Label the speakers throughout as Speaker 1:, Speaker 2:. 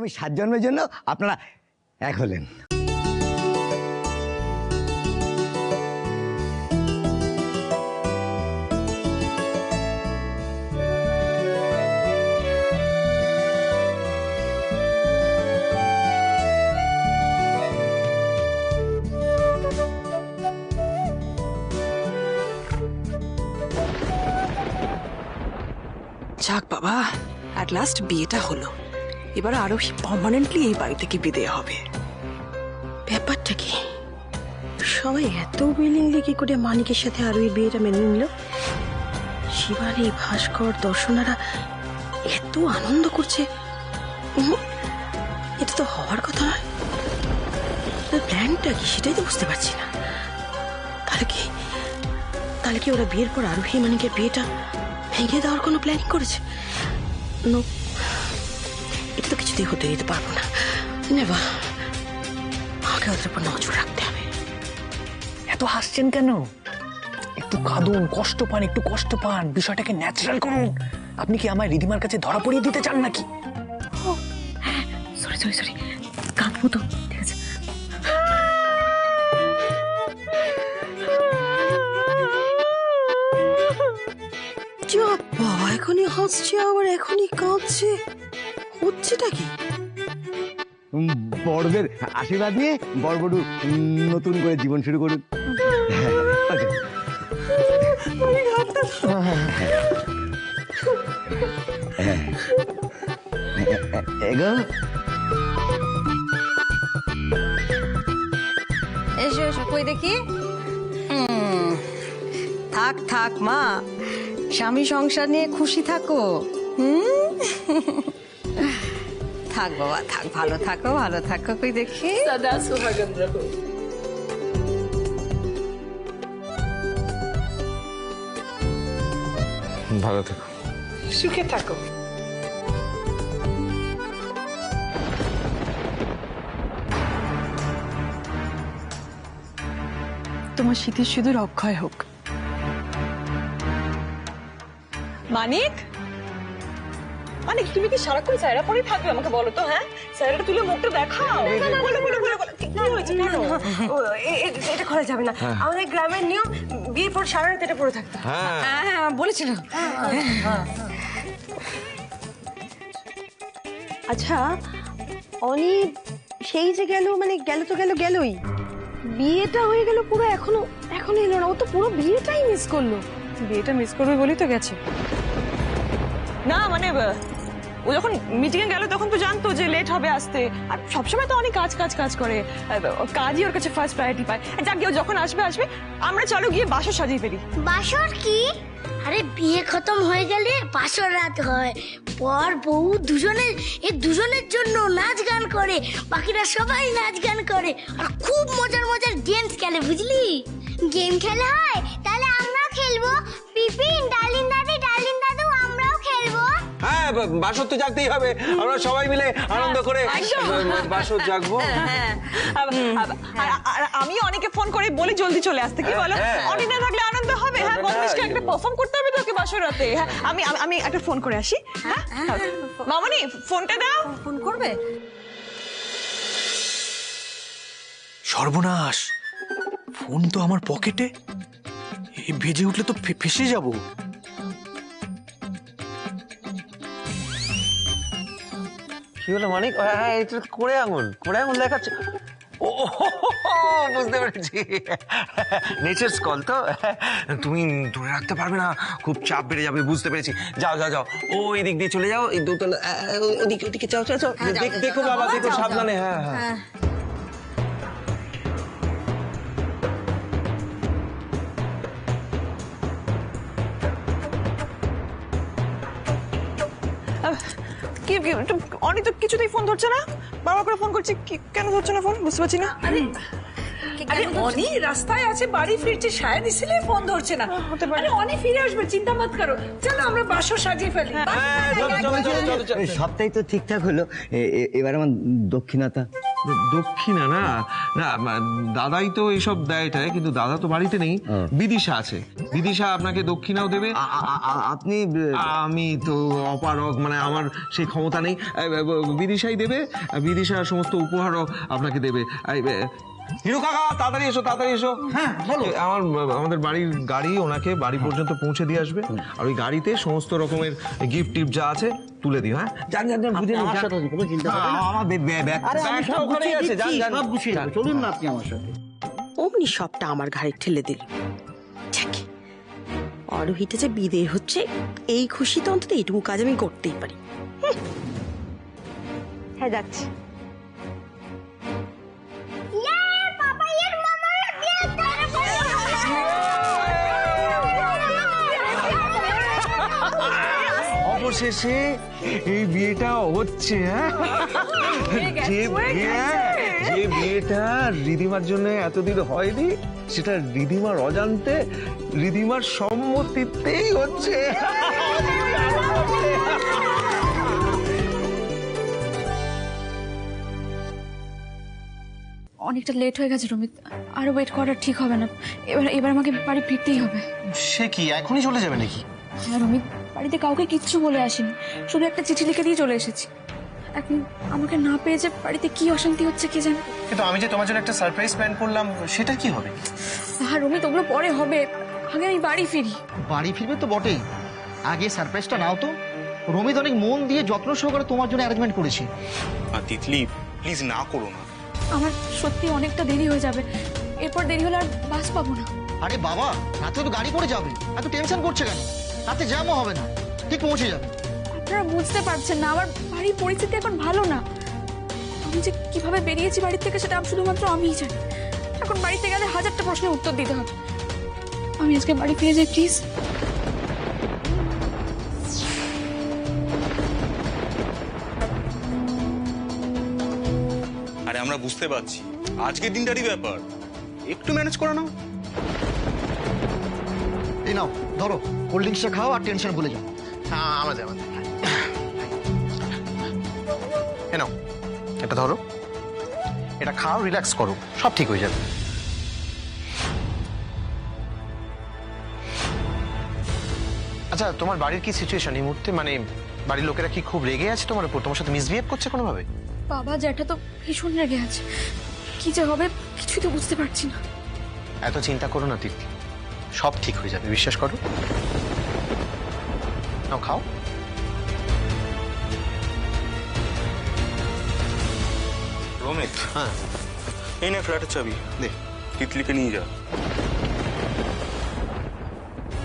Speaker 1: আগামী 7 জন্মের জন্য আপনারা এক হলেন।
Speaker 2: যাক বাবা, অ্যাট লাস্ট বিয়েটা হলো। এবার আরো পার্মানেন্টলি এই বাড়ি থেকে বিদায় হবে।
Speaker 3: ব্যাপারটা কি, সবাই এত উইলিংলি কি করে মানিকের সাথে আরো এই বিয়েটা মেনে নিল? শিবানী, ভাস্কর, দর্শনারা এত আনন্দ করছে, এটা তো হওয়ার কথা নয়। প্ল্যানটা কি সেটাই তো বুঝতে পারছি না। তাহলে কি ওরা বিয়ের পর আরোহী মানিকের বিয়েটা ভেঙে দেওয়ার কোনো প্ল্যানিং করেছে? নো, এটা তো কিছুতেই হতে দিতে পারবো না। নেভার, আমাকে ওদের উপর নজর রাখতে হবে।
Speaker 4: এত হাসছেন কেন? একটু কাঁদুন, কষ্ট পান, একটু কষ্ট পান, বিষয়টাকে ন্যাচারাল করুন। আপনি কি আমার রিধিমার কাছে ধরা পড়িয়ে দিতে চান নাকি?
Speaker 3: সরি, কাঁদবো তো, ঠিক আছে। বাবা এখনই হাসছে আবার এখনই কাঁদছে, হচ্ছেটা কি?
Speaker 1: বড়দের আশীর্বাদ নিয়ে বড়বড়ু নতুন করে জীবন শুরু করুন। এগো
Speaker 5: এসো এসো, কই দেখি। থাক থাক মা, স্বামী সংসার নিয়ে খুশি থাকো। থাক বাবা থাক, ভালো থাকো ভালো থাকো। কই দেখি।
Speaker 2: সদা সুহাগন রহো।
Speaker 6: ভালো থেকো,
Speaker 2: সুখে থাকো। তোমার স্মৃতির শুধু অক্ষয় হোক। মানিক, মানিক তুমি কি সারাক্ষণ সায়রা পরেই থাকবে? আমাকে বলো তো। হ্যাঁ, সায়রাটা তুলে মুখটা দেখাও। বলো বলো বলো বলো, কি হয়েছে? কেন
Speaker 3: এটা করা যাবে না, আমাদের গ্রামের নিয়ম বিয়ের পর সারা রাত এটা পরে থাকতে।
Speaker 5: হ্যাঁ বলেছিল।
Speaker 3: আচ্ছা অনি সেই যে গেল, মানে গেল তো গেলই, বিয়েটা হয়ে গেল পুরো, এখনো এলো না। ও তো পুরো বিয়েটাই মিস করলো।
Speaker 2: বিয়েটা মিস করবে বলেই তো গেছে। না মানে ও যখন মিটিং এ গেল তখন তো জানতো যে লেট হবে আসতে, আর সবসময় তো অনেক কাজ করে, কাজই ওর কাছে ফার্স্ট প্রায়োরিটি পায়। যাক গিয়ে যখন আসবে, আমরা চলো গিয়ে বাসর সাজিয়ে ফেলি।
Speaker 7: বাসর কি? আরে বিয়ে খতম হয়ে গেলে বাসর রাত হয়, পর বউ দুজনের জন্য নাচ গান করে, বাকিরা সবাই নাচ গান করে, আর খুব মজার গেমস খেলে, বুঝলি? গেম খেলা হয়, তাহলে আমরাও খেলবো। পিপিন, ডার্লিং দাদু আমরাও খেলবো।
Speaker 6: হ্যাঁ বাসর তো জাগতেই হবে, আমরা সবাই মিলে আনন্দ করে বাসর জাগবো।
Speaker 2: আর আমি অনেকে ফোন করে বলি জলদি চলে আসতে, কি বলো? অনেক না থাকলে আনন্দ হবে। হ্যাঁ, বদমাইশকে একটা পারফর্ম করতে হবে তোকে বাসর রাতে। হ্যাঁ, আমি একটা ফোন করে আসি। হ্যাঁ মামনি, ফোনটা দাও।
Speaker 5: ফোন করবে?
Speaker 4: সর্বনাশ, ফোন তো আমার পকেটে, এই ভেজে উঠলে তো ফেসে যাব।
Speaker 6: কি হলো মানিক? হ্যাঁ এটা করে আঙুল দেখাচ্ছে। ও বুঝতে পেরেছি, নেচার্স কল তো। তুমি ধরে রাখতে পারবে না, খুব চাপ বেড়ে যাবে। বুঝতে পেরেছি, যাও ওই দিক দিয়ে চলে যাও, এই দোতলা ওদিকে যাও। দেখো বাবা, দেখো সাবধানে। হ্যাঁ
Speaker 2: কি অনেক তো কিছুতেই ফোন ধরছে না, বারবার করে ফোন করছি, কেন ধরছে না ফোন বুঝতে পারছি না।
Speaker 8: আরে অনি রাস্তায় আছে, বাড়ি ফিরছে, শায়দ ইসিলে ফোন ধরছে না। আরে অনি ফিরে আসবে, চিন্তা মত করো। চলো আমরা বাসর সাজিয়ে ফেলি।
Speaker 6: চলো।
Speaker 1: সবটাই তো ঠিকঠাক হলো, এবার আমার দক্ষিণাটা।
Speaker 6: দক্ষিণা না না দাদাই তো এইসব দেয় টায়, কিন্তু দাদা তো বাড়িতে নেই, বিদিশা আছে। বিদিশা আপনাকে দক্ষিণাও দেবে।
Speaker 1: আপনি
Speaker 6: আমি তো অপারগ, মানে আমার সেই ক্ষমতা নেই। বিদিশাই দেবে, বিদিশা সমস্ত উপহারও আপনাকে দেবে। হিরো কাকা তাড়াতাড়ি এসো, তাড়াতাড়ি এসো।
Speaker 1: হ্যাঁ বলো।
Speaker 6: আমাদের বাড়ির গাড়ি ওনাকে বাড়ি পর্যন্ত পৌঁছে দিয়ে আসবে, আর ওই গাড়িতে সমস্ত রকমের গিফট টিপ যা আছে তুলে দিও। হ্যাঁ
Speaker 1: যান যান যান, বুঝে নিন,
Speaker 9: আমার
Speaker 1: যান।
Speaker 9: সাথে কোনো চিন্তা হবে না।
Speaker 1: আমার ব্যাগ
Speaker 9: আরে আমি
Speaker 6: ব্যাগটা
Speaker 9: সব
Speaker 6: ওখানেই
Speaker 9: গুছিয়ে
Speaker 6: আছে, যান,
Speaker 9: দিচ্ছি,
Speaker 6: যান।
Speaker 9: সব গুছিয়ে দেবো। চলুন না আপনি আমার সাথে।
Speaker 3: অমনি সবটা আমার ঘাড়ে ঠেলে দিল। যাকে অরোহিতে যে বিদে হচ্ছে, এই খুশি তো অন্তত এইটুকু কাজ আমি করতেই পারি। হ্যাঁ যাচ্ছি।
Speaker 6: অবশেষে এই বিয়েটা হচ্ছে। হ্যাঁ, যে বিয়েটা রিধিমার জন্য এতদিন হয়নি, সেটা রিধিমার অজান্তে, রিধিমার সম্মতিতেই হচ্ছে।
Speaker 10: অনেকটা লেট হয়ে গেছে রমিত, আরো ওয়েট করা ঠিক হবে না। এবার আমাকে বাড়ি ফিরতেই হবে।
Speaker 9: সে কি এখনই চলে যাবে নাকি?
Speaker 10: হ্যাঁ রমিত, বাড়িতে কাউকে কিচ্ছু বলে আসিনি, শুধু একটা চিঠি লিখে দিয়ে চলে এসেছি। এখন আমাকে না পেয়ে যে বাড়িতে কি অশান্তি হচ্ছে কে জানে।
Speaker 9: কিন্তু আমি যে তোমার জন্য একটা সারপ্রাইজ প্ল্যান করলাম, সেটা কি হবে?
Speaker 10: হ্যাঁ রমিত, ওগুলো পরে হবে, আগে আমি বাড়ি ফিরি।
Speaker 9: বাড়ি ফিরবে তো বটেই, আগে সারপ্রাইজটা নাও তো। রমিত অনেক মন দিয়ে যত্ন সহকারে তোমার জন্য অ্যারেঞ্জমেন্ট করেছি।
Speaker 11: তিতলি প্লিজ না করো না।
Speaker 10: আমার সত্যি অনেকটা দেরি হয়ে যাবে, এরপর দেরি হলে আর বাস পাবো না।
Speaker 9: আরে বাবা, রাতে তো গাড়ি পড়ে যাবে, এত টেনশন করছে কেন? রাতে জ্যামও হবে না, ঠিক পৌঁছে যাবে।
Speaker 10: আপনারা বুঝতে পারছেন না, আমার বাড়ির পরিস্থিতি এখন ভালো না। আমি যে কিভাবে বেরিয়েছি বাড়ি থেকে সেটা শুধুমাত্র আমিই জানি। এখন বাড়িতে গেলে হাজারটা প্রশ্নের উত্তর দিতে হবে। আমি আজকে বাড়ি ফিরে যাই প্লিজ।
Speaker 11: আরে আমরা বুঝতে পারছি আজকের দিনটারই ব্যাপার, একটু ম্যানেজ করে নাও।
Speaker 9: এই নাও ধরো, কোল্ড ড্রিঙ্কসটা খাও আর টেনশন ভুলে যাও।
Speaker 11: হ্যাঁ আমাদের
Speaker 9: এ নাও, এটা ধরো, এটা খাও, রিল্যাক্স করো, সব ঠিক হয়ে যাবে। আচ্ছা, তোমার বাড়ির কি সিচুয়েশন এই মুহূর্তে? মানে বাড়ির লোকেরা কি খুব রেগে আছে তোমার উপর? তোমার সাথে মিসবিহেভ করছে কোনোভাবে?
Speaker 10: বাবা জ্যাঠা তো ভীষণ রেগে আছে, কি যে হবে কিছুই তো বুঝতে পারছি না।
Speaker 9: এত চিন্তা করো না তিতলি, সব ঠিক হয়ে যাবে, বিশ্বাস করো। নাও খাও।
Speaker 11: রমিত,
Speaker 9: হ্যাঁ
Speaker 11: এই না ফ্ল্যাটের চাবি,
Speaker 9: দে।
Speaker 11: তিতলিকে নিয়ে যা।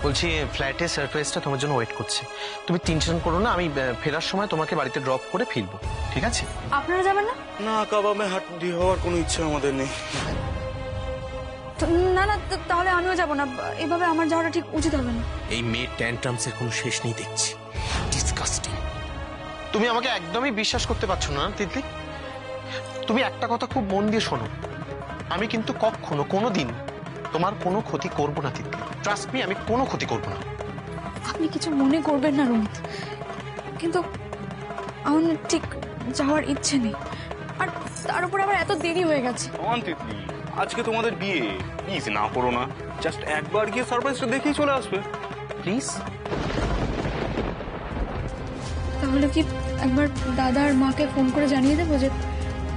Speaker 9: বলছি, ফ্ল্যাটে সারপ্রাইজটা তোমার জন্য ওয়েট করছে, তুমি টেনশন করো না। আমি ফেরার সময় তোমাকে বাড়িতে ড্রপ করে ফিরবো, ঠিক আছে?
Speaker 10: আপনারা যাবেন না?
Speaker 11: না কাবাবে হাড্ডি হওয়ার কোনো ইচ্ছা আমাদের নেই।
Speaker 10: না না, তাহলে আমিও যাব না, এভাবে আমার যাওয়াটা ঠিক উচিত হবে না।
Speaker 4: এই মেয়ের ট্যান্ট্রামসের কোনো শেষ নেই দেখছি, ডিসকাস্টিং।
Speaker 9: তুমি আমাকে একদমই বিশ্বাস করতে পারছো না তিতলি। তুমি একটা কথা খুব মন দিয়ে শোনো, আমি কিন্তু কখনো কোনোদিন তোমার কোনো ক্ষতি করব না তিতলি, ট্রাস্ট মি, আমি কোনো ক্ষতি করব না।
Speaker 10: আপনি কিছু মনে করবেন না রমিত, কিন্তু আমার না ঠিক যাওয়ার ইচ্ছে নেই, আর তার উপর আবার এত দেরি হয়ে গেছে।
Speaker 11: অন তিতলি, আজকে তোমাদের বিয়ে, প্লিজ না করো না। জাস্ট একবার গিয়ে সারপ্রাইজটা দেখেই চলে আসবে
Speaker 9: প্লিজ।
Speaker 10: তাহলে কি একবার দাদা আর মাকে ফোন করে জানিয়ে দেবো যে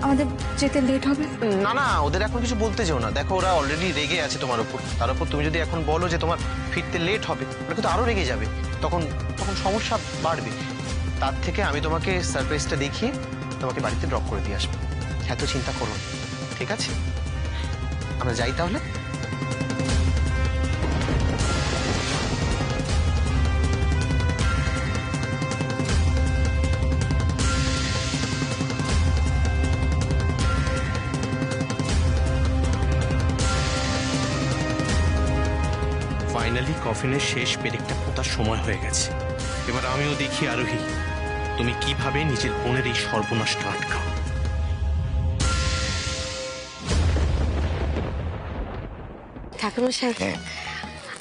Speaker 10: আমাদের যেতে লেট হবে?
Speaker 9: না না, ওদের এখন কিছু বলতে যেও না, দেখো ওরা অলরেডি রেগে আছে তোমার উপর। তার উপর তুমি যদি এখন বলো যে তোমার ফিরতে লেট হবে, ওরা কিন্তু আরো রেগে যাবে, তখন তখন সমস্যা বাড়বে। তার থেকে আমি তোমাকে সারপ্রাইজটা দেখিয়ে তোমাকে বাড়িতে ড্রপ করে দিয়ে আসবো, এত চিন্তা করো না, ঠিক আছে? আমরা যাই তাহলে।
Speaker 4: ফাইনালি কফিনের শেষ পেরেকটা পোতার সময় হয়ে গেছে। এবার আমিও দেখি আরোহী, তুমি কিভাবে নিজের বোনের এই সর্বনাশটা আটকাও।
Speaker 3: ঠাকুরমশাই,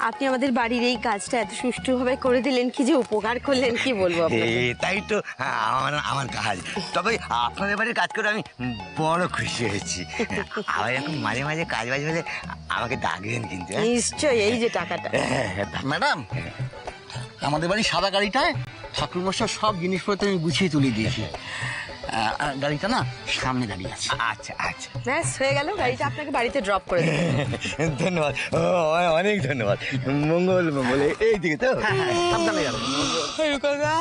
Speaker 3: আপনি আমাদের বাড়ির এই কাজটা এত সুষ্ঠুভাবে করে দিলেন, কি যে উপকার করলেন কি বলবো আপনাকে।
Speaker 1: তাই তো আমার আমার কাজ। তবে আপনাদের বাড়ির কাজ করে আমি বড় খুশি হয়েছি। আবার এখন মাঝে মাঝে কাজ বাজ হলে আমাকে ডাকবেন কিন্তু।
Speaker 3: নিশ্চয়ই, এই যে টাকাটা।
Speaker 1: ম্যাডাম, আমাদের বাড়ির সাদা গাড়িটায় ঠাকুরমশাই সব জিনিসপত্র আমি গুছিয়ে তুলে দিয়েছি। গাড়িটা না সামনে দাঁড়িয়ে আছে। আচ্ছা আচ্ছা,
Speaker 3: ব্যাস হয়ে গেল, গাড়িটা আপনাকে বাড়িতে ড্রপ করে দেবো।
Speaker 1: ধন্যবাদ, অনেক ধন্যবাদ। মঙ্গল মঙ্গল, এই দিকে তো সাবধানে যাবেন।
Speaker 3: কাকা,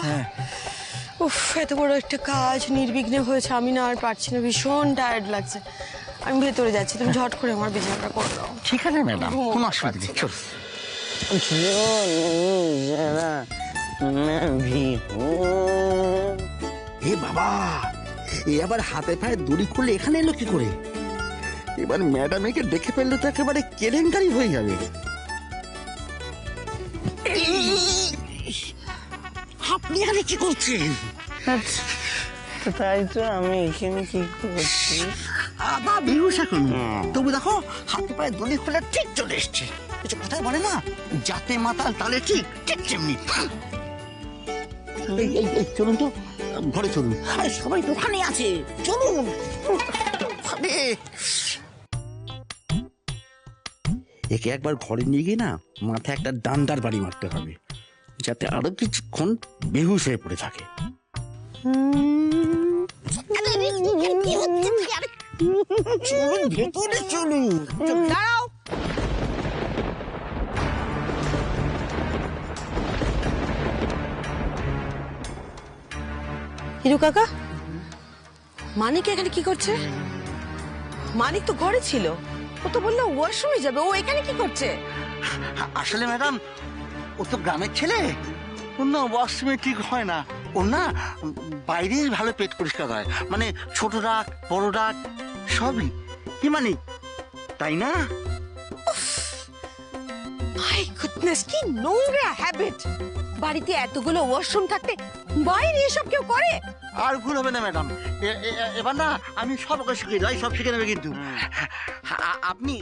Speaker 3: উফ, এত বড় একটা কাজ নির্বিঘ্নে হয়েছে, আমি না আর পারছি না, ভীষণ টায়ার্ড লাগছে। আমি ভেতরে যাচ্ছি, তুমি ঝট করে আমার বিছানাটা করে দাও।
Speaker 1: ঠিক আছে ম্যাডাম, কোনো অসুবিধা নেই, চল।
Speaker 12: এ বাবা, এ আবার হাতে পায়ে দড়ি খুলে এখানে এলো কি করে? এবার ম্যাডাম একে দেখে ফেললে তো একেবারে কেলেঙ্কারি হয়ে যাবে। আপনি এখানে কি করছেন?
Speaker 1: তাই তো আমি এখানে কি করছি?
Speaker 12: আবার বিহুস এখন। তবু দেখো হাতে পায়ে দড়ি খুলে ঠিক চলে এসছে। কিছু কথাই বলে না, যাতে মাতাল তালে ঠিক, ঠিক তেমনি। এই চলুন তো, ঘরে চলুন। আরে সবাই তো ওখানে আছে, চলুন। একে একবার ঘরে নিয়ে গিয়ে না মাথায় একটা ডান্ডার বাড়ি মারতে হবে, যাতে আরো কিছুক্ষণ বেহুশ হয়ে পড়ে থাকে। চলুন ভেতরে, চলুন।
Speaker 3: দাঁড়াও, হিরু কাকা, মানিক এখানে কি করছে? মানিক তো ঘরে ছিল, ও তো বললো ওয়াশরুমে যাবে, ও এখানে কি করছে?
Speaker 12: আসলে ম্যাডাম, ও তো গ্রামের ছেলে, ওর না ওয়াশরুমে ঠিক হয় না। ওর না বাইরেই ভালো পেট পরিষ্কার হয়, মানে ছোট ডাক বড় ডাক সবই। কি মানে, তাই না?
Speaker 3: মাই গুডনেস, কি নোংরা হ্যাবিট! বাড়িতে এতগুলো ওয়াশরুম থাকতে বাইরে এসব কেউ করে?
Speaker 12: আর ভুল হবে না ম্যাডাম, এবার না আমি সব ওকে শিখিয়ে দেবো, সব শিখে নেবে কিন্তু। আপনি